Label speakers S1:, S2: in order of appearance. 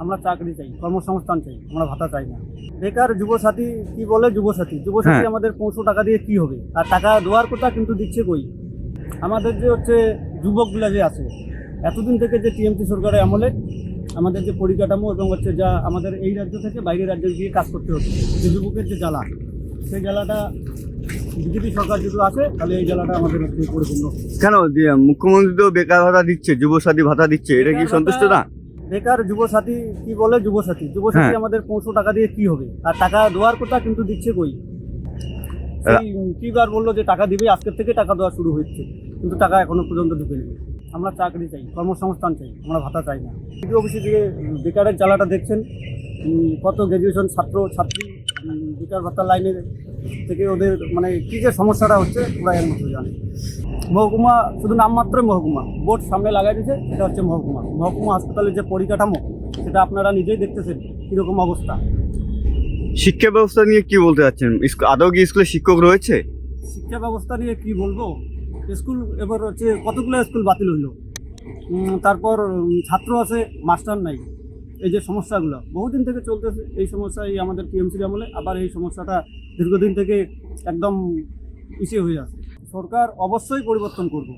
S1: আমরা চাকরি চাই, কর্মসংস্থান চাই, আমরা ভাতা চাই না। বেকার যুবসাথী কি বলে? যুবসাথী আমাদের 500 টাকা দিয়ে কি হবে? আর টাকা দেওয়ার কথা কিন্তু দিচ্ছে কই? আমাদের যে হচ্ছে যুবকগুলা যে আছে, এতদিন থেকে যে টিএমসি সরকারের আমলে আমাদের যে পরিকাঠামো এবং হচ্ছে যা আমাদের এই রাজ্য থেকে বাইরের রাজ্যে গিয়ে কাজ করতে হচ্ছে, যে যুবকের যে জ্বালা, সেই জ্বালাটা বিজেপি সরকার যদি আসে তাহলে এই জ্বালাটা আমাদের হচ্ছে পরিপূর্ণ।
S2: কেন মুখ্যমন্ত্রী তো বেকার ভাতা দিচ্ছে, যুবসাথী ভাতা দিচ্ছে, এটা কি সন্তুষ্ট না?
S1: বেকার যুবসাথী কি বলে? যুবসাথী আমাদের 500 টাকা দিয়ে কি হবে? আর টাকা দেওয়ার কথা কিন্তু দিচ্ছে কই? সেই কিবার বললো যে টাকা দিবে, আজকের থেকে টাকা দেওয়া শুরু হচ্ছে, কিন্তু টাকা এখনো পর্যন্ত ঢুকেনি। আমরা চাকরি চাই, কর্মসংস্থান চাই, আমরা ভাতা চাই না। দ্বিতীয় অফিসে যে বেকারের জ্বালাটা দেখছেন, কত গ্র্যাজুয়েশন ছাত্রী বেকার ভাতার লাইনে থেকে ওদের মানে কী যে সমস্যাটা হচ্ছে ওরা একমাত্র জানে। মহকুমা শুধু নামমাত্রই মহকুমা, বোর্ড সামনে লাগাই দিয়েছে, এটা হচ্ছে মহকুমা হাসপাতালের যে পরিকাঠামো সেটা আপনারা নিজেই দেখতেছেন কীরকম অবস্থা।
S2: শিক্ষা ব্যবস্থা নিয়ে কি বলতে চাচ্ছেন? আদৌ কি স্কুলে শিক্ষক রয়েছে?
S1: শিক্ষা ব্যবস্থা নিয়ে কি বলবো? স্কুল এবার হচ্ছে কতগুলো স্কুল বাতিল হইলো, তারপর ছাত্র আছে, মাস্টার নাই। এই যে সমস্যাগুলো বহুদিন থেকে চলতেছে, এই সমস্যা এই আমাদের টিএমসির আমলে আবার এই সমস্যাটা দীর্ঘদিন থেকে একদম ইসে হয়ে আছে। সরকার অবশ্যই পরিবর্তন করবে,